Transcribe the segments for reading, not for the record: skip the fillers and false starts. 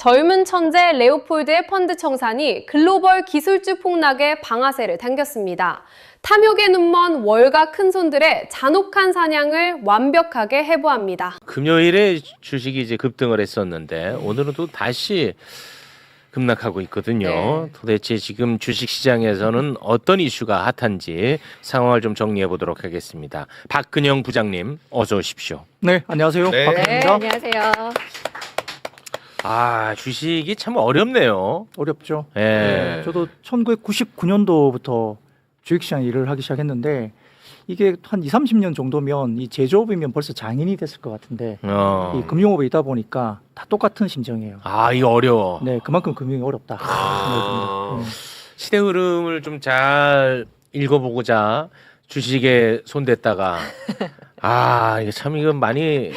젊은 천재 레오폴드의 펀드 청산이 글로벌 기술주 폭락에 방아쇠를 당겼습니다. 탐욕에 눈먼 월가 큰손들의 잔혹한 사냥을 완벽하게 해부합니다. 금요일에 주식이 이제 급등을 했었는데 오늘은 또 다시 급락하고 있거든요. 네. 도대체 지금 주식 시장에서는 어떤 이슈가 핫한지 상황을 좀 정리해 보도록 하겠습니다. 박근영 부장님, 어서 오십시오. 네, 안녕하세요. 네. 박근영입니다. 안녕하세요. 아, 주식이 참 어렵네요. 어렵죠. 예. 네, 저도 1999년도부터 주식시장 일을 하기 시작했는데 이게 한 20, 30년 정도면 이 제조업이면 벌써 장인이 됐을 것 같은데 이 금융업에 있다 보니까 다 똑같은 심정이에요. 아, 이거 어려워. 네, 그만큼 금융이 어렵다. 생각이 듭니다. 시대 흐름을 좀 잘 읽어보고자 주식에 손댔다가 아, 이게 참 이건 많이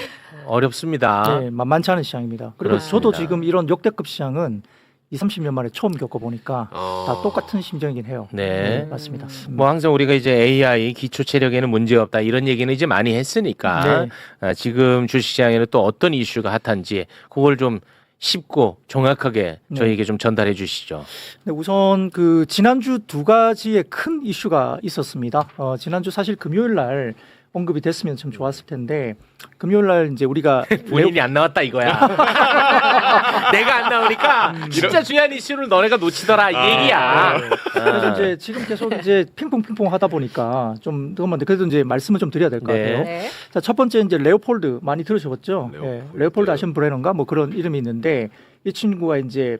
어렵습니다. 네, 만만치 않은 시장입니다. 그리고 그렇습니다. 저도 지금 이런 역대급 시장은 20, 30년 만에 처음 겪어보니까 다 똑같은 심정이긴 해요. 네. 맞습니다. 뭐 항상 우리가 이제 AI 기초 체력에는 문제 없다 이런 얘기는 이제 많이 했으니까 네. 지금 주식시장에는 또 어떤 이슈가 핫한지 그걸 좀 쉽고 정확하게 네. 저희에게 좀 전달해 주시죠. 네, 우선 그 지난주 두 가지의 큰 이슈가 있었습니다. 지난주 사실 금요일 날 언급이 됐으면 참 좋았을 텐데 금요일 날 이제 우리가 본인이 안 나왔다 이거야. 내가 안 나오니까 진짜 중요한 이슈를 너네가 놓치더라 이 얘기야. 그래서 이제 지금 계속 이제 핑퐁 하다 보니까 좀 그런데 그래도 이제 말씀을 좀 드려야 될 것 네. 같아요. 네. 자, 첫 번째 이제 레오폴드 많이 들으셨죠? 레오폴드. 레오폴드 아시안 브레너인가 뭐 그런 이름이 있는데 이 친구가 이제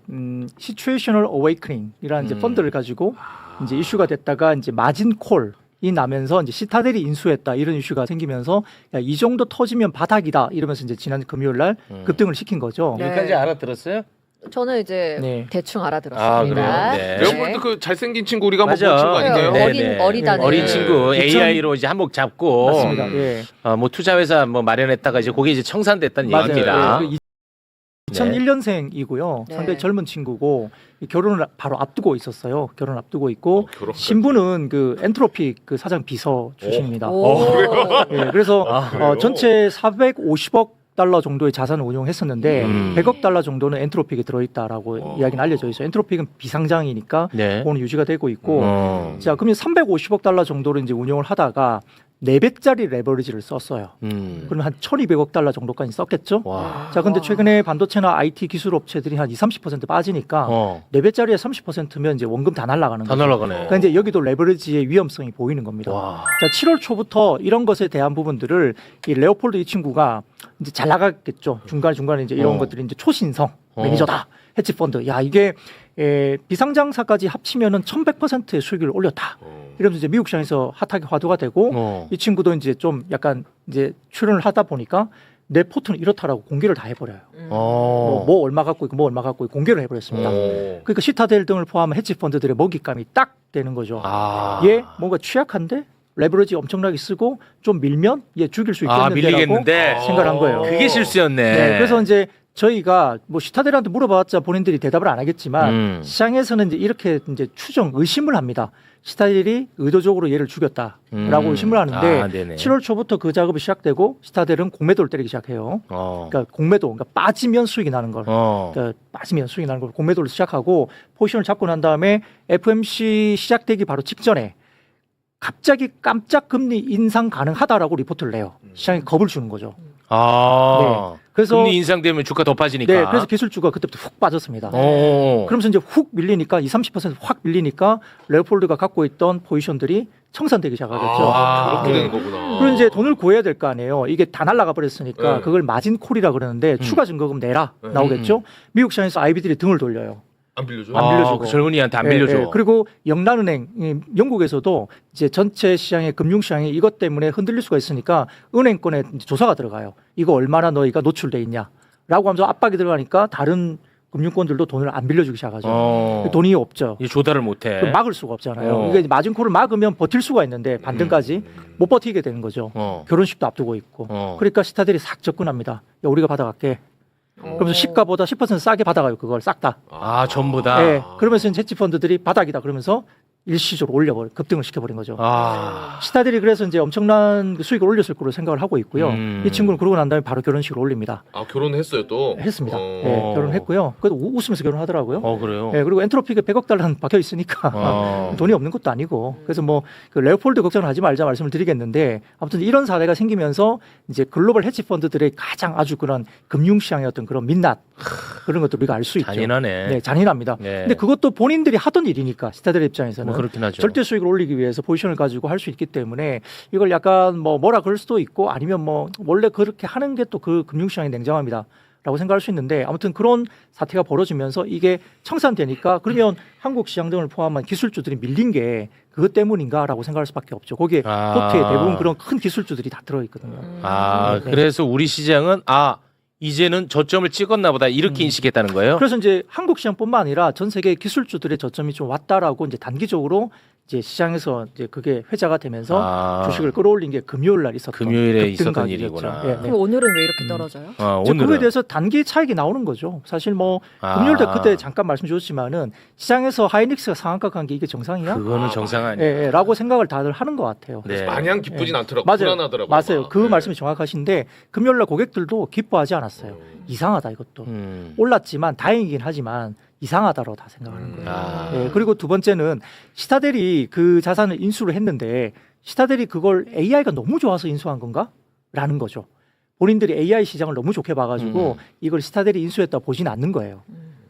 시츄에이셔널 어웨이크닝이라는 이제 펀드를 가지고 이제 이슈가 됐다가 이제 마진 콜이 나면서 이제 시타델이 인수했다 이런 이슈가 생기면서 야, 이 정도 터지면 바닥이다 이러면서 이제 지난 금요일 날 급등을 시킨 거죠. 네. 여기까지 알아들었어요? 저는 이제 네. 대충 아, 알아들었습니다. 그래요? 네. 레오폴드 그 잘생긴 친구 우리가 한번 맞아. 본 친구 아닌가요? 네. 어리다네. 어린 친구 2000 AI로 이제 한몫 잡고 맞습니다. 예. 뭐 투자회사 뭐 마련했다가 이제 거기 이제 청산됐다는 맞아요. 얘기입니다. 예. 2001년생이고요. 네. 상당히 젊은 친구고 결혼을 바로 앞두고 있었어요. 결혼 앞두고 있고 결혼까지. 신부는 그 엔트로피 그 사장 비서 출신입니다. 오. 예, 그래서 그래요? 전체 450억 달러 정도의 자산을 운용했었는데 100억 달러 정도는 엔트로픽에 들어있다라고 이야기는 알려져 있어요. 엔트로픽은 비상장이니까 네. 그거는 유지가 되고 있고 어. 자 그러면 350억 달러 정도를 이제 운용을 하다가 4배짜리 레버리지를 썼어요. 그러면 한 1,200억 달러 정도까지 썼겠죠? 와. 자, 근데 최근에 반도체나 IT 기술 업체들이 한 20, 30% 빠지니까 4배짜리에 30%면 이제 원금 다 날아가는 다 거죠. 날아가네. 그러니까 이제 여기도 레버리지의 위험성이 보이는 겁니다. 와. 자, 7월 초부터 이런 것에 대한 부분들을 이 레오폴드 이 친구가 이제 잘 나가겠죠. 중간에 이제 이런 것들이 이제 초신성 매니저다. 헤지 펀드. 야, 이게 비상장사까지 합치면은 1100%의 수익을 올렸다. 이러면서 이제 미국 시장에서 핫하게 화두가 되고 이 친구도 이제 좀 약간 이제 출연을 하다 보니까 내 포트는 이렇다라고 공개를 다 해버려요. 뭐 얼마 갖고 있고 뭐 얼마 갖고 있고 공개를 해버렸습니다. 그러니까 시타델 등을 포함한 헤지 펀드들의 먹잇감이 딱 되는 거죠. 얘 뭔가 취약한데 레버리지 엄청나게 쓰고 좀 밀면 얘 죽일 수 있겠는데라고 밀리겠는데. 생각을 한 거예요. 그게 실수였네. 네, 그래서 이제 저희가 뭐 시타델한테 물어봤자 본인들이 대답을 안 하겠지만 시장에서는 이제 이렇게 이제 의심을 합니다. 시타델이 의도적으로 얘를 죽였다라고 의심을 하는데 아, 네네. 7월 초부터 그 작업이 시작되고 시타델은 공매도를 때리기 시작해요. 그러니까 공매도, 그러니까 빠지면 수익이 나는 걸. 그러니까 빠지면 수익이 나는 걸 공매도를 시작하고 포지션을 잡고 난 다음에 FMC 시작되기 바로 직전에 갑자기 깜짝 금리 인상 가능하다라고 리포트를 내요. 시장에 겁을 주는 거죠. 아. 네. 그래서 금리 인상되면 주가 더 빠지니까. 네, 그래서 기술주가 그때부터 훅 빠졌습니다. 오. 그러면서 이제 훅 밀리니까 20, 30%확 밀리니까 레오폴드가 갖고 있던 포지션들이 청산되기 시작하겠죠. 그렇게 네. 되는 거구나. 그리고 이제 돈을 구해야 될 거 아니에요. 이게 다 날라가 버렸으니까 네. 그걸 마진 콜이라 그러는데 추가 증거금 내라 나오겠죠. 미국 시장에서 IB들이 등을 돌려요. 안 빌려줘? 안 빌려주고. 그 젊은이한테 안 예, 빌려줘. 예. 그리고 영란은행, 영국에서도 이제 전체 시장의 금융시장이 이것 때문에 흔들릴 수가 있으니까 은행권에 이제 조사가 들어가요. 이거 얼마나 너희가 노출돼 있냐라고 하면서 압박이 들어가니까 다른 금융권들도 돈을 안 빌려주기 시작하죠. 돈이 없죠. 이 조달을 못해. 그럼 막을 수가 없잖아요. 이게 마진콜을 막으면 버틸 수가 있는데 반등까지 못 버티게 되는 거죠. 결혼식도 앞두고 있고. 그러니까 시타델이 싹 접근합니다. 야, 우리가 받아갈게. 그러면서 시가보다 10% 싸게 받아가요. 그걸 싹 다. 아, 전부 다. 네, 그러면서 헤지 펀드들이 바닥이다 그러면서 일시적으로 급등을 시켜버린 거죠. 아. 시타델이 그래서 이제 엄청난 그 수익을 올렸을 거로 생각을 하고 있고요. 이 친구는 그러고 난 다음에 바로 결혼식을 올립니다. 아 결혼했어요 또. 했습니다. 예, 결혼했고요. 그래도 웃으면서 결혼하더라고요. 그래요. 예, 그리고 엔트로피가 100억 달러는 박혀 있으니까 돈이 없는 것도 아니고 그래서 뭐 그 레오폴드 걱정을 하지 말자 말씀을 드리겠는데 아무튼 이런 사례가 생기면서 이제 글로벌 헤지 펀드들의 가장 아주 그런 금융시장의 어떤 그런 민낯 그런 것도 우리가 알 수 있죠. 잔인하네. 네, 잔인합니다. 네. 근데 그것도 본인들이 하던 일이니까 시타델 입장에서는 뭐 그렇긴 하죠. 절대 수익을 올리기 위해서 포지션을 가지고 할 수 있기 때문에 이걸 약간 뭐라 그럴 수도 있고 아니면 뭐 원래 그렇게 하는 게 또 그 금융시장의 냉정합니다. 라고 생각할 수 있는데 아무튼 그런 사태가 벌어지면서 이게 청산되니까 그러면 한국 시장 등을 포함한 기술주들이 밀린 게 그것 때문인가라고 생각할 수밖에 없죠. 거기에 포트에 대부분 그런 큰 기술주들이 다 들어있거든요. 아, 네. 그래서 우리 시장은 이제는 저점을 찍었나 보다 이렇게 인식했다는 거예요? 그래서 이제 한국 시장뿐만 아니라 전 세계 기술주들의 저점이 좀 왔다라고 이제 단기적으로 이제 시장에서 이제 그게 회자가 되면서 주식을 끌어올린 게 금요일 날 있었던 금요일에 급등 있었던 가격이었죠. 일이구나. 예, 네. 그럼 오늘은 왜 이렇게 떨어져요? 이제 오늘은 그거에 대해서 단기 차익이 나오는 거죠. 사실 뭐 금요일 때 그때 잠깐 말씀주셨지만은 시장에서 하이닉스가 상한가 간 게 이게 정상이야? 그거는 정상 아니에요. 예, 예, 라고 생각을 다들 하는 것 같아요. 네. 마냥 기쁘진 않더라고. 맞아요. 불안하더라고요. 맞아요. 막. 그 네. 말씀이 정확하신데 금요일 날 고객들도 기뻐하지 않았어요. 이상하다 이것도. 올랐지만 다행이긴 하지만 이상하다로 다 생각하는 거예요. 예, 그리고 두 번째는 시타델이 그 자산을 인수를 했는데 시타델이 그걸 AI가 너무 좋아서 인수한 건가? 라는 거죠. 본인들이 AI 시장을 너무 좋게 봐가지고 이걸 시타델이 인수했다 보지는 않는 거예요.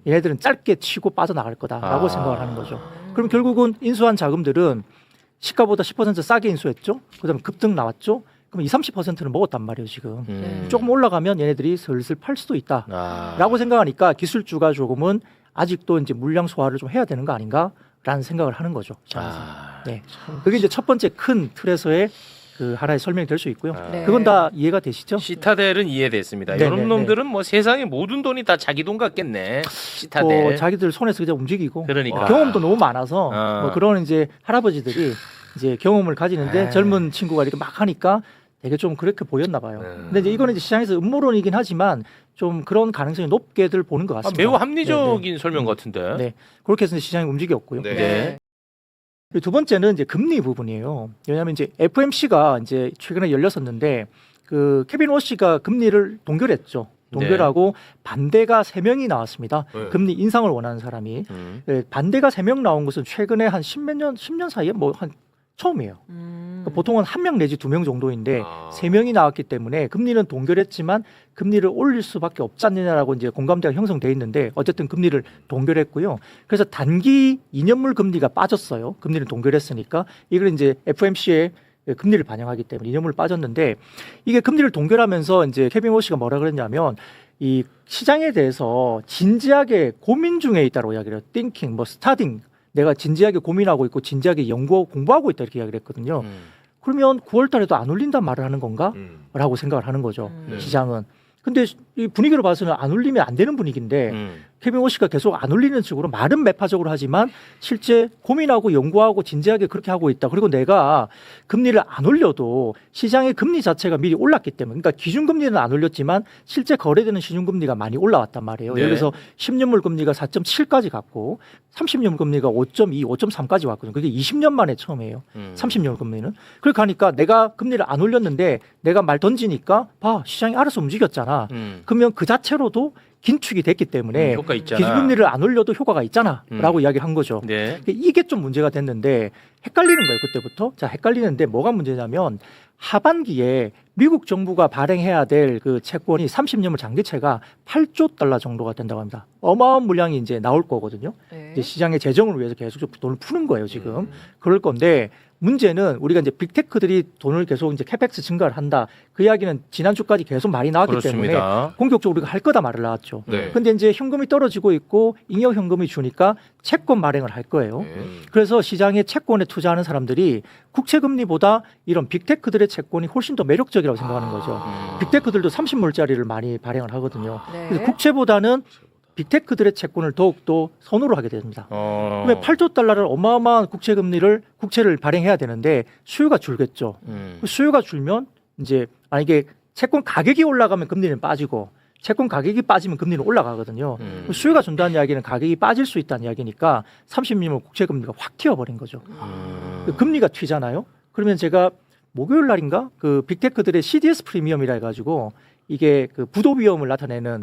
얘네들은 짧게 치고 빠져나갈 거다라고 생각을 하는 거죠. 그럼 결국은 인수한 자금들은 시가보다 10% 싸게 인수했죠. 그다음에 급등 나왔죠. 그럼 20-30%는 먹었단 말이에요 지금. 조금 올라가면 얘네들이 슬슬 팔 수도 있다라고 생각하니까 기술주가 조금은 아직도 이제 물량 소화를 좀 해야 되는 거 아닌가라는 생각을 하는 거죠. 네, 그게 이제 첫 번째 큰 틀에서의 그 하나의 설명이 될 수 있고요. 네. 그건 다 이해가 되시죠? 시타델은 이해됐습니다. 네, 이런 네, 놈들은 뭐 세상의 모든 돈이 다 자기 돈 같겠네. 시타델. 자기들 손에서 그냥 움직이고 그러니까. 경험도 너무 많아서 뭐 그런 이제 할아버지들이 이제 경험을 가지는데 젊은 친구가 이렇게 막 하니까 되게 좀 그렇게 보였나 봐요. 근데 이제 이거는 이제 시장에서 음모론이긴 하지만 좀 그런 가능성이 높게들 보는 것 같습니다. 매우 합리적인 설명 같은데. 네, 그렇게 해서 시장이 움직였고요. 네. 네. 그리고 두 번째는 이제 금리 부분이에요. 왜냐하면 이제 FOMC가 이제 최근에 열렸었는데 그 케빈 워시가 금리를 동결했죠. 동결하고 반대가 3명이 나왔습니다. 네. 금리 인상을 원하는 사람이. 네, 반대가 3명 나온 것은 최근에 한 10년 사이에 뭐 한 처음이에요. 그러니까 보통은 1명 내지 2명 정도인데 3명이 나왔기 때문에 금리는 동결했지만 금리를 올릴 수밖에 없지 않느냐라고 이제 공감대가 형성돼 있는데 어쨌든 금리를 동결했고요. 그래서 단기 2년물 금리가 빠졌어요. 금리를 동결했으니까 이걸 이제 FOMC의 금리를 반영하기 때문에 2년물 빠졌는데 이게 금리를 동결하면서 이제 케빈 워시가 뭐라 그랬냐면 이 시장에 대해서 진지하게 고민 중에 있다고 이야기를 해요. thinking, 뭐 studying. 내가 진지하게 고민하고 있고 진지하게 공부하고 있다 이렇게 이야기를 했거든요. 그러면 9월 달에도 안 올린단 말을 하는 건가? 라고 생각을 하는 거죠. 시장은. 근데 이 분위기로 봐서는 안 올리면 안 되는 분위기인데 케빈 워시가 계속 안 올리는 식으로 말은 매파적으로 하지만 실제 고민하고 연구하고 진지하게 그렇게 하고 있다. 그리고 내가 금리를 안 올려도 시장의 금리 자체가 미리 올랐기 때문에 그러니까 기준금리는 안 올렸지만 실제 거래되는 시중금리가 많이 올라왔단 말이에요. 네. 예를 들어서 10년물 금리가 4.7까지 갔고 30년 금리가 5.2, 5.3까지 왔거든요. 그게 20년 만에 처음이에요. 30년 금리는. 그렇게 하니까 내가 금리를 안 올렸는데 내가 말 던지니까 봐 시장이 알아서 움직였잖아. 그러면 그 자체로도 긴축이 됐기 때문에 효과 있잖아. 기준금리를 안 올려도 효과가 있잖아라고 이야기를 한 거죠. 네. 이게 좀 문제가 됐는데 헷갈리는 거예요 그때부터. 자 헷갈리는데 뭐가 문제냐면 하반기에 미국 정부가 발행해야 될 그 채권이 30년물 장기채가 8조 달러 정도가 된다고 합니다. 어마어마한 물량이 이제 나올 거거든요. 네. 이제 시장의 재정을 위해서 계속 좀 돈을 푸는 거예요 지금. 그럴 건데 문제는 우리가 이제 빅테크들이 돈을 계속 이제 캐펙스 증가를 한다. 그 이야기는 지난주까지 계속 말이 나왔기 그렇습니다. 때문에 공격적으로 우리가 할 거다 말을 나왔죠. 네. 근데 이제 현금이 떨어지고 있고 잉여 현금이 주니까 채권 발행을 할 거예요. 그래서 시장에 채권에 투자하는 사람들이 국채 금리보다 이런 빅테크들의 채권이 훨씬 더 매력적이라고 생각하는 거죠. 빅테크들도 30물짜리를 많이 발행을 하거든요. 네. 그래서 국채보다는 빅테크들의 채권을 더욱더 선호를 하게 됩니다. 그러면 8조 달러를 어마어마한 국채를 발행해야 되는데 수요가 줄겠죠. 수요가 줄면 이제 만약에 채권 가격이 올라가면 금리는 빠지고 채권 가격이 빠지면 금리는 올라가거든요. 수요가 준다는 이야기는 가격이 빠질 수 있다는 이야기니까 30년물 국채 금리가 확 튀어버린 거죠. 그 금리가 튀잖아요. 그러면 제가 목요일 날인가 그 빅테크들의 CDS 프리미엄이라 해가지고 이게 그 부도 위험을 나타내는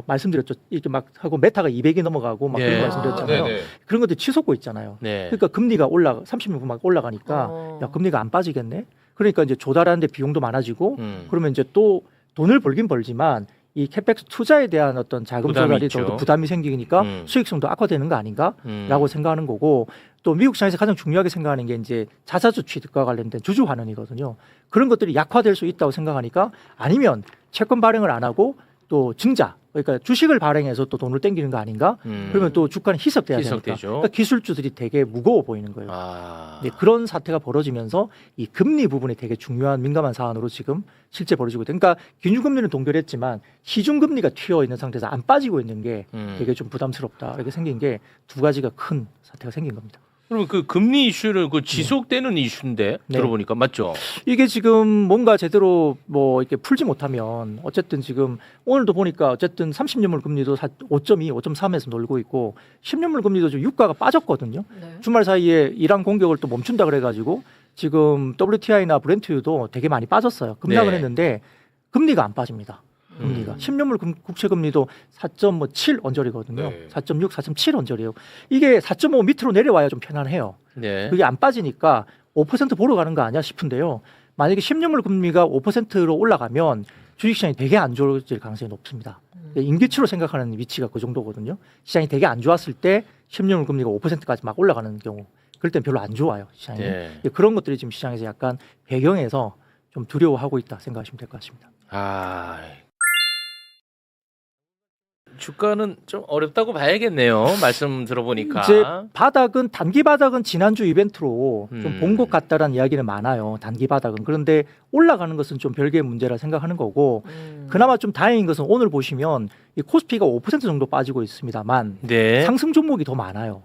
말씀드렸죠. 이렇게 막 하고 메타가 200이 넘어가고 막 네. 그런 거 말씀드렸잖아요. 네네. 그런 것들 치솟고 있잖아요. 네. 그러니까 금리가 30년 막 올라가니까 야 금리가 안 빠지겠네. 그러니까 이제 조달하는데 비용도 많아지고 그러면 이제 또 돈을 벌긴 벌지만 이 캐펙스 투자에 대한 어떤 자금 부담이 조달이 있죠. 더 부담이 생기니까 수익성도 악화되는 거 아닌가라고 생각하는 거고 또 미국 시장에서 가장 중요하게 생각하는 게 이제 자사주 취득과 관련된 주주 환원이거든요. 그런 것들이 약화될 수 있다고 생각하니까 아니면 채권 발행을 안 하고 또 증자 그러니까 주식을 발행해서 또 돈을 땡기는 거 아닌가? 그러면 또 주가는 희석돼야 되니까 희석되죠. 그러니까 기술주들이 되게 무거워 보이는 거예요. 네, 그런 사태가 벌어지면서 이 금리 부분이 되게 중요한 민감한 사안으로 지금 실제 벌어지고 있다. 그러니까 기준금리는 동결했지만 시중금리가 튀어 있는 상태에서 안 빠지고 있는 게 되게 좀 부담스럽다. 이렇게 생긴 게 두 가지가 큰 사태가 생긴 겁니다. 그럼 그 금리 이슈를 그 지속되는 이슈인데 네. 들어보니까 맞죠? 이게 지금 뭔가 제대로 뭐 이렇게 풀지 못하면 어쨌든 지금 오늘도 보니까 어쨌든 30년물 금리도 5.2, 5.3에서 놀고 있고 10년물 금리도 지금 유가가 빠졌거든요. 네. 주말 사이에 이란 공격을 또 멈춘다 그래가지고 지금 WTI나 브렌트유도 되게 많이 빠졌어요. 급락을 네. 했는데 금리가 안 빠집니다. 금리가 10년물 국채 금리도 4.7 언저리거든요. 네. 4.6, 4.7 언저리예요. 이게 4.5 밑으로 내려와야 좀 편안해요. 네. 그게 안 빠지니까 5% 보러 가는 거 아니야 싶은데요. 만약에 10년물 금리가 5%로 올라가면 주식시장이 되게 안 좋아질 가능성이 높습니다. 임기치로 생각하는 위치가 그 정도거든요. 시장이 되게 안 좋았을 때 10년물 금리가 5%까지 막 올라가는 경우 그럴 땐 별로 안 좋아요. 시장이. 네. 그런 것들이 지금 시장에서 약간 배경에서 좀 두려워하고 있다 생각하시면 될 것 같습니다. 주가는 좀 어렵다고 봐야겠네요. 말씀 들어보니까. 이제 바닥은 단기 바닥은 지난주 이벤트로 좀 본 것 같다라는 이야기는 많아요. 단기 바닥은. 그런데 올라가는 것은 좀 별개의 문제라 생각하는 거고 그나마 좀 다행인 것은 오늘 보시면 이 코스피가 5% 정도 빠지고 있습니다만 네. 상승 종목이 더 많아요.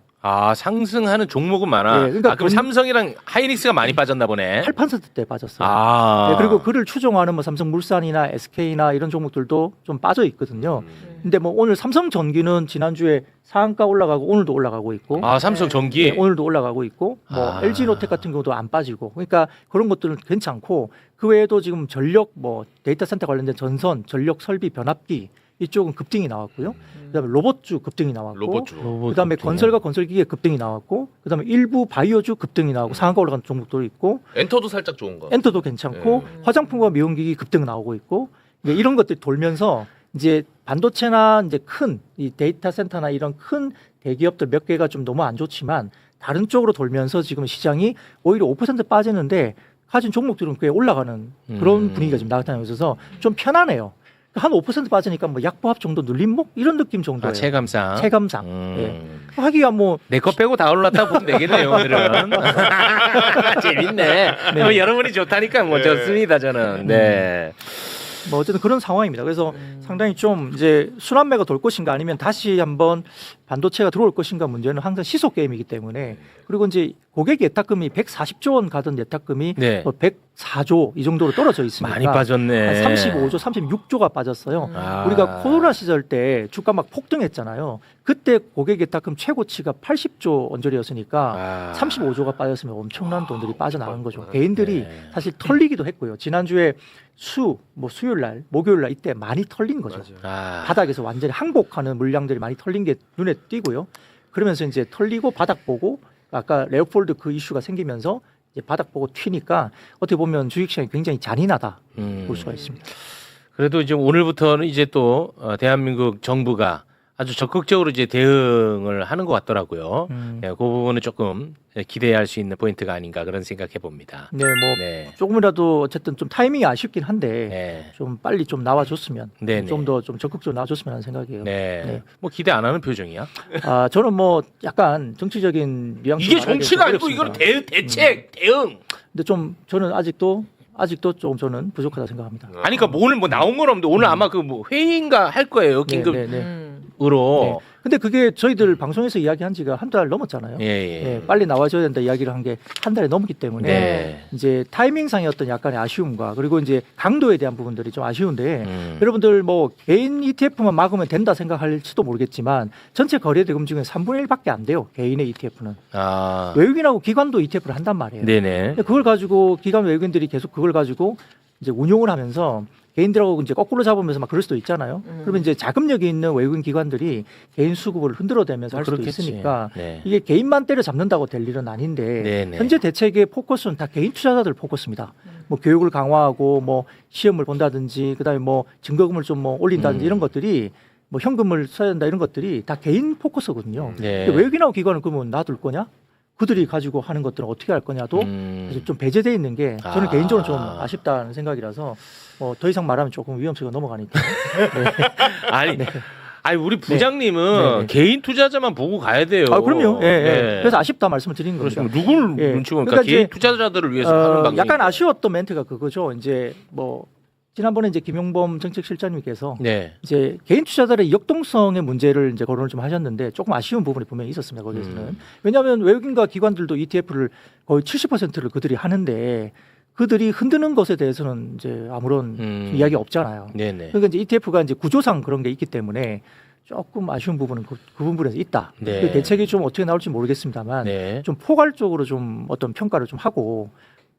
상승하는 종목은 많아. 네, 그러니까 그럼 삼성이랑 하이닉스가 많이 빠졌나 보네. 8%대 빠졌어요. 네, 그리고 그를 추종하는 뭐 삼성물산이나 SK나 이런 종목들도 좀 빠져 있거든요. 근데 뭐 오늘 삼성전기는 지난주에 상한가 올라가고 오늘도 올라가고 있고 삼성전기. 네, 오늘도 올라가고 있고 뭐 LG노텍 같은 경우도 안 빠지고 그러니까 그런 것들은 괜찮고 그 외에도 지금 전력 뭐 데이터 센터 관련된 전선, 전력 설비 변압기 이쪽은 급등이 나왔고요. 그다음에 로봇주 급등이 나왔고 로봇주. 그다음에 건설과 건설기계 급등이 나왔고 그다음에 일부 바이오주 급등이 나오고 상한가 올라간 종목도 있고 엔터도 살짝 좋은 거. 엔터도 괜찮고 화장품과 미용기기 급등 나오고 있고 그러니까 이런 것들이 돌면서 이제 반도체나 이제 큰 이 데이터 센터나 이런 큰 대기업들 몇 개가 좀 너무 안 좋지만 다른 쪽으로 돌면서 지금 시장이 오히려 5% 빠지는데 가진 종목들은 꽤 올라가는 그런 분위기가 지금 나타나고 있어서 좀 편안해요. 한 5% 빠지니까 뭐 약보합 정도 눌림목 이런 느낌 정도예요. 체감상. 체감상. 예. 하기야 뭐 내 거 빼고 다 올랐다 보면 되겠네요, 오늘은. 재밌네. 뭐 여러분이 좋다니까 뭐 좋습니다, 저는. 네. 뭐 어쨌든 그런 상황입니다. 그래서 상당히 좀 이제 순환매가 돌 것인가 아니면 다시 한번 반도체가 들어올 것인가 문제는 항상 시속 게임이기 때문에 그리고 이제 고객 예탁금이 140조 원 가던 예탁금이 네. 뭐 104조 이 정도로 떨어져 있으니까 많이 빠졌네. 한 35조, 36조가 빠졌어요. 우리가 코로나 시절 때 주가 막 폭등했잖아요. 그때 고객 예탁금 최고치가 80조 언저리였으니까 35조가 빠졌으면 엄청난 돈들이 빠져나간 거죠. 개인들이 사실 털리기도 했고요. 지난주에 수요일 날, 목요일 날 이때 많이 털린 거죠. 바닥에서 완전히 항복하는 물량들이 많이 털린 게 눈에 띄고요. 그러면서 이제 털리고 바닥 보고 아까 레오폴드 그 이슈가 생기면서 이제 바닥 보고 튀니까 어떻게 보면 주식시장이 굉장히 잔인하다 볼 수가 있습니다. 그래도 이제 오늘부터는 이제 또 대한민국 정부가 아주 적극적으로 이제 대응을 하는 것 같더라고요. 그 부분은 조금 기대할 수 있는 포인트가 아닌가 그런 생각해 봅니다. 네, 뭐 조금이라도 어쨌든 좀 타이밍이 아쉽긴 한데 좀 빨리 좀 나와줬으면 좀 더 좀 적극적으로 나와줬으면 하는 생각이에요. 네. 뭐 기대 안 하는 표정이야? 저는 뭐 약간 정치적인 뉘앙스 이게 정치가 아니고 이건 대책, 대응. 근데 좀 저는 아직도 좀 저는 부족하다 생각합니다. 아니 그러니까 뭐 오늘 뭐 나온 건 없는데 오늘 아마 그 뭐 회의인가 할 거예요. 긴급. 으로. 근데 그게 저희들 방송에서 이야기한 지가 한 달 넘었잖아요. 예, 예. 예, 빨리 나와줘야 된다 이야기를 한 게 한 달이 넘기 때문에 네. 이제 타이밍상의 어떤 약간의 아쉬움과 그리고 이제 강도에 대한 부분들이 좀 아쉬운데 음. 여러분들 뭐 개인 ETF만 막으면 된다 생각할지도 모르겠지만 전체 거래 대금 중에 3분의 1밖에 안 돼요. 개인의 ETF는. 아. 외국인하고 기관도 ETF를 한단 말이에요. 네네. 근데 그걸 가지고 기관 외국인들이 계속 그걸 가지고 이제 운용을 하면서 개인들하고 이제 거꾸로 잡으면서 막 그럴 수도 있잖아요. 그러면 이제 자금력이 있는 외국인 기관들이 개인 수급을 흔들어대면서 할 수도 그렇겠지. 있으니까 네. 이게 개인만 때려 잡는다고 될 일은 아닌데 네네. 현재 대책의 포커스는 다 개인 투자자들 포커스입니다. 뭐 교육을 강화하고 뭐 시험을 본다든지 그다음에 뭐 증거금을 좀 뭐 올린다든지 이런 것들이 뭐 현금을 써야 된다 이런 것들이 다 개인 포커스거든요. 네. 근데 외국인하고 기관은 그러면 놔둘 거냐? 그들이 가지고 하는 것들은 어떻게 할 거냐도 그래서 좀 배제돼 있는 게 저는 아. 개인적으로 좀 아쉽다는 생각이라서 뭐 더 이상 말하면 조금 위험성이 넘어가니까. 아니, 네. 아니 우리 부장님은 네. 개인 투자자만 보고 가야 돼요. 아 그럼요. 예, 예. 네. 그래서 아쉽다 말씀을 드리는 겁니다. 그렇습니다. 누굴 예. 눈치 보니까 그러니까 개인 이제, 투자자들을 위해서 하는 방송. 약간 아쉬웠던 멘트가 그거죠. 이제 뭐 지난번에 이제 김용범 정책실장님께서 네. 이제 개인 투자자들의 역동성의 문제를 이제 거론을 좀 하셨는데 조금 아쉬운 부분이 분명히 있었습니다. 거기에서는 왜냐하면 외국인과 기관들도 ETF를 거의 70%를 그들이 하는데 그들이 흔드는 것에 대해서는 이제 아무런 이야기가 없잖아요. 네네. 그러니까 이제 ETF가 이제 구조상 그런 게 있기 때문에 조금 아쉬운 부분은 그 부분에서 있다. 네. 그 대책이 좀 어떻게 나올지 모르겠습니다만 네. 좀 포괄적으로 좀 어떤 평가를 좀 하고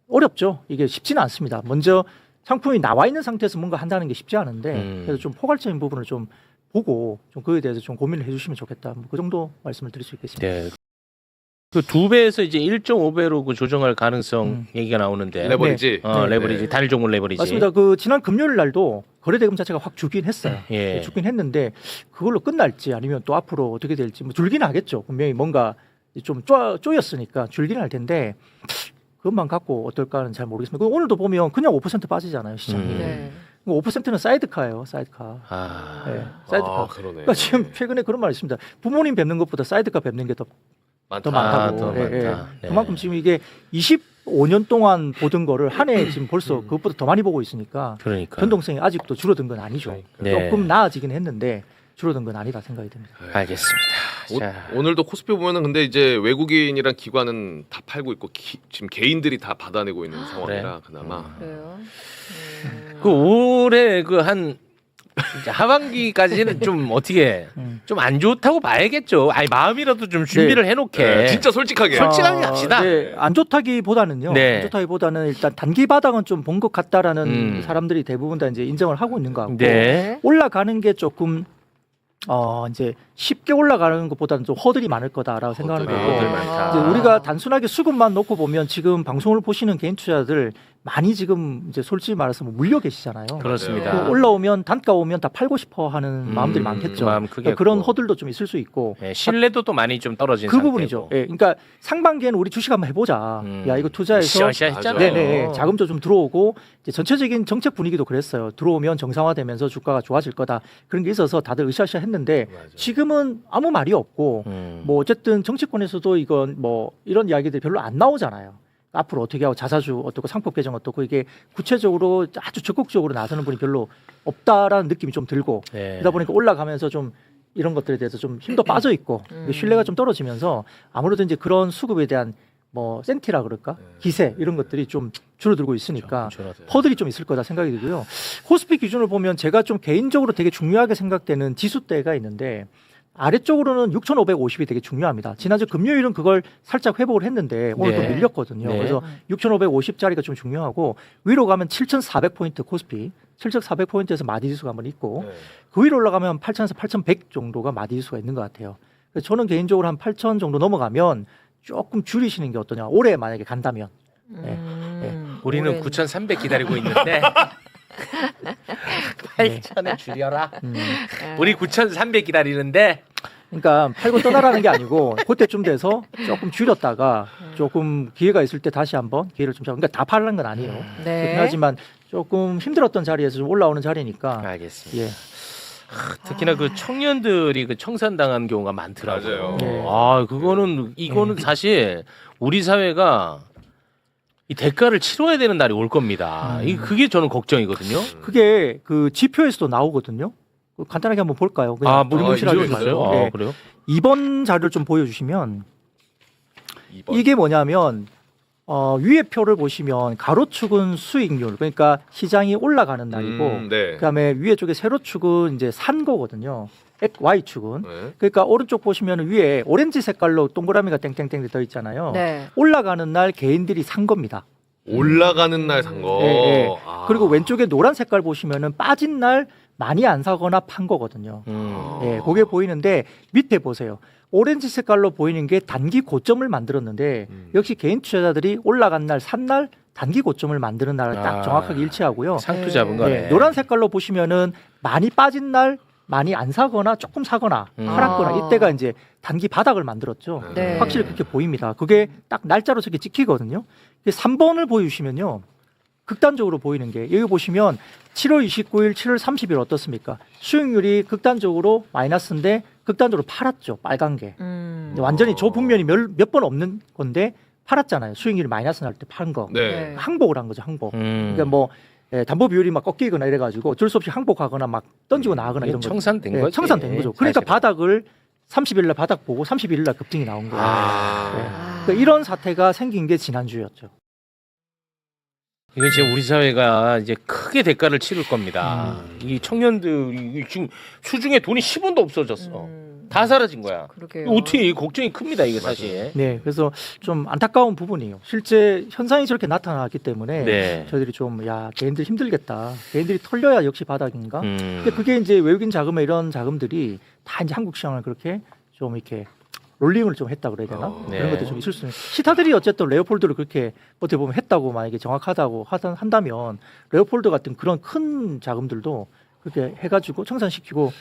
어렵죠. 이게 쉽지는 않습니다. 먼저 상품이 나와 있는 상태에서 뭔가 한다는 게 쉽지 않은데 그래서 좀 포괄적인 부분을 좀 보고 좀 그에 대해서 좀 고민을 해주시면 좋겠다. 뭐 그 정도 말씀을 드릴 수 있겠습니다. 네. 그 2배에서 이제 1.5배로 그 조정할 가능성 얘기가 나오는데. 레버리지. 네. 레버리지. 네. 단일 종목 레버리지. 맞습니다. 그 지난 금요일 날도 거래대금 자체가 확 주긴 했어요. 예. 죽긴 했는데 그걸로 끝날지 아니면 또 앞으로 어떻게 될지 뭐 줄기는 하겠죠. 분명히 뭔가 좀 쪼였으니까 줄기는 할 텐데 그것만 갖고 어떨까는 잘 모르겠습니다. 오늘도 보면 그냥 5% 빠지잖아요 시장이. 네. 5%는 사이드카예요. 사이드카. 아. 네, 사이드카. 아, 그러네. 그러니까 지금 최근에 그런 말이 있습니다. 부모님 뵙는 것보다 사이드카 뵙는 게 더 많다. 많다고. 더 많다. 네. 그만큼 지금 이게 25년 동안 보던 거를 한 해 지금 벌써 그것보다 더 많이 보고 있으니까 그러니까. 변동성이 아직도 줄어든 건 아니죠. 네. 조금 나아지긴 했는데 줄어든 건 아니다 생각이 듭니다. 알겠습니다. 자. 오늘도 코스피 보면은 근데 이제 외국인이랑 기관은 다 팔고 있고 지금 개인들이 다 받아내고 있는 상황이라 그나마 그래요. 그 올해 그 한 하반기까지는 좀 어떻게 좀 안 좋다고 봐야겠죠. 아니 마음이라도 좀 준비를 해놓게. 네, 진짜 솔직하게. 솔직하게 합시다. 네, 안 좋다기보다는요. 네. 안 좋다기보다는 일단 단기 바닥은 좀 본 것 같다라는 음. 사람들이 대부분 다 이제 인정을 하고 있는 것 같고 네. 올라가는 게 조금 이제 쉽게 올라가는 것보다는 좀 허들이 많을 거다라고 생각하는 허들이 거고 많다. 이제 우리가 단순하게 수급만 놓고 보면 지금 방송을 보시는 개인 투자자들 많이 지금 이제 솔직히 말해서 뭐 물려 계시잖아요. 그렇습니다. 그 올라오면 단가 오면 다 팔고 싶어 하는 마음들이 많겠죠. 마음 그러니까 크겠고. 그런 허들도 좀 있을 수 있고 네, 신뢰도도 많이 좀 떨어진 그 상태고. 부분이죠. 예, 그러니까 상반기에는 우리 주식 한번 해보자. 야 이거 투자해서 시시했잖아요. 네네 자금도 좀 들어오고 이제 전체적인 정책 분위기도 그랬어요. 들어오면 정상화되면서 주가가 좋아질 거다 그런 게 있어서 다들 으쌰으쌰 했는데 지금은 아무 말이 없고 뭐 어쨌든 정치권에서도 이건 뭐 이런 이야기들이 별로 안 나오잖아요. 앞으로 어떻게 하고 자사주 어떻고 상법 개정 어떻고 이게 구체적으로 아주 적극적으로 나서는 분이 별로 없다라는 느낌이 좀 들고 네. 그러다 보니까 올라가면서 좀 이런 것들에 대해서 좀 힘도 빠져 있고 신뢰가 좀 떨어지면서 아무래도 이제 그런 수급에 대한 뭐 센티라 그럴까 기세 이런 것들이 좀 줄어들고 있으니까 허들이 좀 있을 거다 생각이 들고요. 코스피 기준을 보면 제가 좀 개인적으로 되게 중요하게 생각되는 지수대가 있는데 아래쪽으로는 6,550이 되게 중요합니다. 지난주 금요일은 그걸 살짝 회복을 했는데 오늘 또 네. 밀렸거든요. 네. 그래서 6,550짜리가 좀 중요하고 위로 가면 7,400포인트 코스피 7,400포인트에서 마디지수가 한번 있고 그 위로 올라가면 8,000에서 8,100 정도가 마디지수가 있는 것 같아요. 그래서 저는 개인적으로 한 8,000 정도 넘어가면 조금 줄이시는 게 어떠냐. 올해 만약에 간다면. 우리는 올해는. 9,300 기다리고 있는데 8,000에 줄여라. 우리 9,300 기다리는데 그러니까 팔고 떠나라는 게 아니고 그때쯤 돼서 조금 줄였다가 조금 기회가 있을 때 다시 한번 기회를 좀 잡고 그러니까 다 팔라는 건 아니에요. 그렇긴 네. 하지만 조금 힘들었던 자리에서 좀 올라오는 자리니까 알겠습니다. 예. 특히나 그 청년들이 그 청산당한 경우가 많더라고요. 맞아요. 네. 아, 이거는 사실 우리 사회가 이 대가를 치러야 되는 날이 올 겁니다. 그게 저는 걱정이거든요. 그게 그 지표에서도 나오거든요. 간단하게 한번 볼까요? 그냥 무시하지 읽어주세요. 말고. 네. 그래요? 2번 자료를 좀 보여주시면 2번. 이게 뭐냐면 위에 표를 보시면 가로축은 수익률, 그러니까 시장이 올라가는 날이고, 네. 그다음에 위에 쪽에 세로축은 이제 산 거거든요. Y축은. 네. 그러니까 오른쪽 보시면 위에 오렌지 색깔로 동그라미가 땡땡땡 더 있잖아요. 네. 올라가는 날 개인들이 산 겁니다. 올라가는 날 산 거. 네, 네. 아. 그리고 왼쪽에 노란 색깔 보시면은 빠진 날 많이 안 사거나 판 거거든요. 예, 그게 보이는데 밑에 보세요. 오렌지 색깔로 보이는 게 단기 고점을 만들었는데 역시 개인 투자자들이 올라간 날, 산 날 단기 고점을 만드는 날을 딱 정확하게 일치하고요. 상투 잡은 거네. 네, 노란 색깔로 보시면은 많이 빠진 날 많이 안 사거나 조금 사거나 팔았거나 이때가 이제 단기 바닥을 만들었죠. 네. 확실히 그렇게 보입니다. 그게 딱 날짜로 저렇게 찍히거든요. 3번을 보여주시면요. 극단적으로 보이는 게 여기 보시면 7월 29일, 7월 30일 어떻습니까? 수익률이 극단적으로 마이너스인데 극단적으로 팔았죠. 빨간 게. 완전히 저 분면이 몇 번 없는 건데 팔았잖아요. 수익률이 마이너스 날 때 판 거. 네. 항복을 한 거죠. 항복. 그러니까 뭐 담보 비율이 막 꺾이거나 이래가지고 어쩔 수 없이 항복하거나 막 던지고 나가거나 이런 거. 청산된 거지. 청산된 거죠. 그러니까 사실은. 바닥을 30일 날 바닥 보고 31일 날 급등이 나온 거예요. 네. 그러니까 이런 사태가 생긴 게 지난주였죠. 이건 지금 우리 사회가 이제 크게 대가를 치를 겁니다. 이 청년들이 지금 수중에 돈이 10원도 없어졌어. 다 사라진 거야. 그러게요. 어떻게 걱정이 큽니다, 이게 사실. 네, 그래서 좀 안타까운 부분이에요. 실제 현상이 저렇게 나타났기 때문에 네. 저희들이 좀 개인들 힘들겠다. 개인들이 털려야 역시 바닥인가. 음. 근데 그게 이제 외국인 자금에 이런 자금들이 다 이제 한국 시장을 그렇게 좀 이렇게 롤링을 좀 했다 그래야 되나? 네. 그런 것도 좀 있을 수 있는. 시타들이 어쨌든 레오폴드를 그렇게 어떻게 보면 했다고 만약에 정확하다고 한다면 레오폴드 같은 그런 큰 자금들도 그렇게 해가지고 청산시키고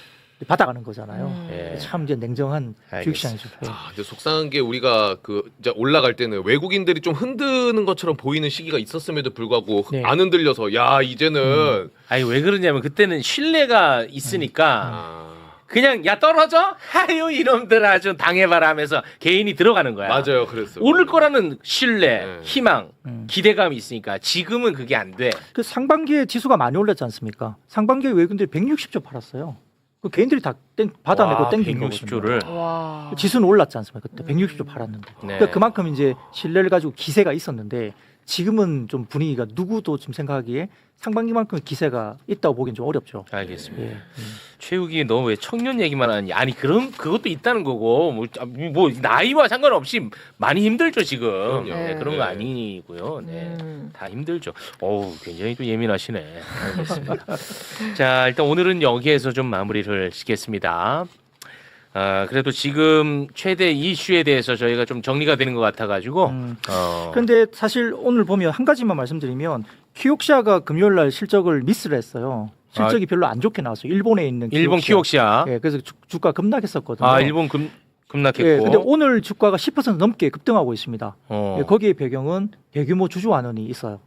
받아가는 거잖아요. 네. 참 이제 냉정한 주식시장이죠. 네. 아, 근데 속상한 게 우리가 그 이제 올라갈 때는 외국인들이 좀 흔드는 것처럼 보이는 시기가 있었음에도 불구하고 네. 안 흔들려서 야 이제는 아니 왜 그러냐면 그때는 신뢰가 있으니까 그냥 야 떨어져? 하요 이놈들 아주 당해봐라 하면서 개인이 들어가는 거야. 맞아요, 그랬어요. 오를 거라는 신뢰, 네. 희망, 기대감이 있으니까 지금은 그게 안 돼. 그 상반기에 지수가 많이 올랐지 않습니까? 상반기에 외국인들이 160조 팔았어요. 그 개인들이 다 받아내고 땡긴 거거든요. 160조를. 와. 지수는 올랐지 않습니까? 그때 160조 팔았는데. 네. 그러니까 그만큼 이제 신뢰를 가지고 기세가 있었는데 지금은 좀 분위기가 누구도 지금 생각하기에 상반기만큼 기세가 있다고 보기엔 좀 어렵죠. 알겠습니다. 예. 최욱이 너 왜 청년 얘기만 하니? 아니 그럼 그것도 있다는 거고 뭐 나이와 상관없이 많이 힘들죠 지금. 그럼요. 네, 그런 네. 거 아니고요. 네, 다 힘들죠. 어우 굉장히 또 예민하시네. 알겠습니다. 자 일단 오늘은 여기에서 좀 마무리를 짓겠습니다. 그래도 지금 최대 이슈에 대해서 저희가 좀 정리가 되는 것 같아가지고. 그런데 사실 오늘 보면 한 가지만 말씀드리면 키옥시아가 금요일 날 실적을 미스를 했어요. 실적이 별로 안 좋게 나왔어요. 일본에 있는 일본 키옥시아. 예, 그래서 주가 급락했었거든요. 일본 급락했고. 예, 근데 오늘 주가가 10% 넘게 급등하고 있습니다. 어. 예, 거기에 배경은 대규모 주주환원이 있어요.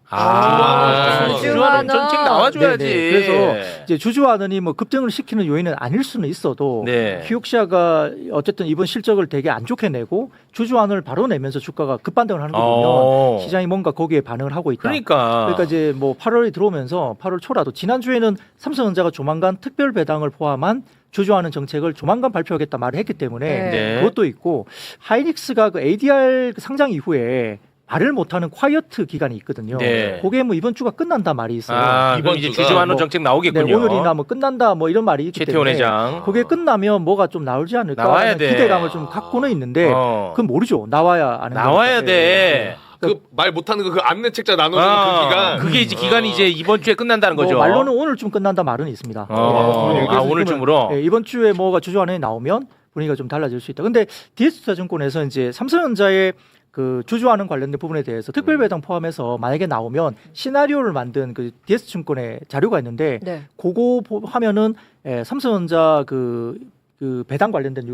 주주환원 정책 나와줘야지. 네네. 그래서 이제 주주환원이 뭐 급등을 시키는 요인은 아닐 수는 있어도 네. 키옥시아가 어쨌든 이번 실적을 되게 안 좋게 내고 주주환원을 바로 내면서 주가가 급반등을 하는 거 보면 시장이 뭔가 거기에 반응을 하고 있다. 그러니까 이제 뭐 8월이 들어오면서 8월 초라도 지난주에는 삼성전자가 조만간 특별 배당을 포함한 주주하는 정책을 조만간 발표하겠다 말을 했기 때문에 네. 그것도 있고 하이닉스가 그 ADR 상장 이후에 말을 못하는 콰이어트 기간이 있거든요. 네. 그게 뭐 이번 주가 끝난다 말이 있어요. 이번 이제 주가 주주환원 뭐, 정책 나오겠군요. 네, 오늘이나 뭐 끝난다 뭐 이런 말이 있기 최태원 때문에 회장. 그게 끝나면 뭐가 좀 나오지 않을까 나와야 하는 돼. 기대감을 좀 갖고는 있는데 그건 모르죠. 나와야 아는 나와야 거니까. 돼. 그 말 못하는 거 그 안내 책자 나눠주는 그 기간. 그게 이제 기간이 이제 이번 주에 끝난다는 뭐 거죠. 말로는 오늘쯤 끝난다 말은 있습니다. 그래서 오늘쯤으로. 네, 이번 주에 뭐가 주주환원이 나오면 분위기가 좀 달라질 수 있다. 근데 DS투자증권에서 이제 삼성전자의 그 주주환원 관련된 부분에 대해서 특별배당 포함해서 만약에 나오면 시나리오를 만든 그 DS증권의 자료가 있는데 네. 그거 하면은 삼성전자 그 배당 관련된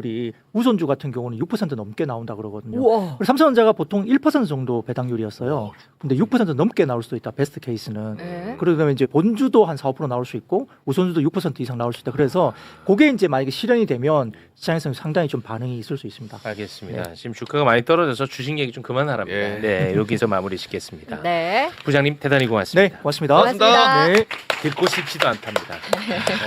우선주 같은 경우는 6% 넘게 나온다 그러거든요. 우와. 그리고 삼성전자가 보통 1% 정도 배당률이었어요. 근데 6% 넘게 나올 수도 있다. 베스트 케이스는. 네. 그러면 이제 본주도 한 4~5% 나올 수 있고 우선주도 6% 이상 나올 수 있다. 그래서 그게 이제 만약에 실현이 되면 시장에서 상당히 좀 반응이 있을 수 있습니다. 알겠습니다. 지금 주가가 많이 떨어져서 주식 얘기 좀 그만하랍니다. 예. 네, 여기서 마무리 짓겠습니다. 네. 부장님 대단히 고맙습니다. 네, 고맙습니다. 고맙습니다. 네. 듣고 싶지도 않답니다.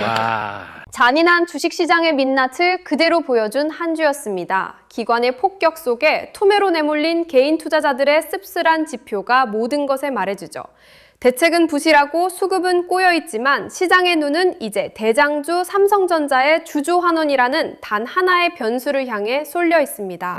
와. 잔인한 주식시장의 민낯을 그대로 보여준 한 주였습니다. 기관의 폭격 속에 투매로 내몰린 개인 투자자들의 씁쓸한 지표가 모든 것을 말해주죠. 대책은 부실하고 수급은 꼬여있지만 시장의 눈은 이제 대장주 삼성전자의 주주 환원이라는 단 하나의 변수를 향해 쏠려 있습니다.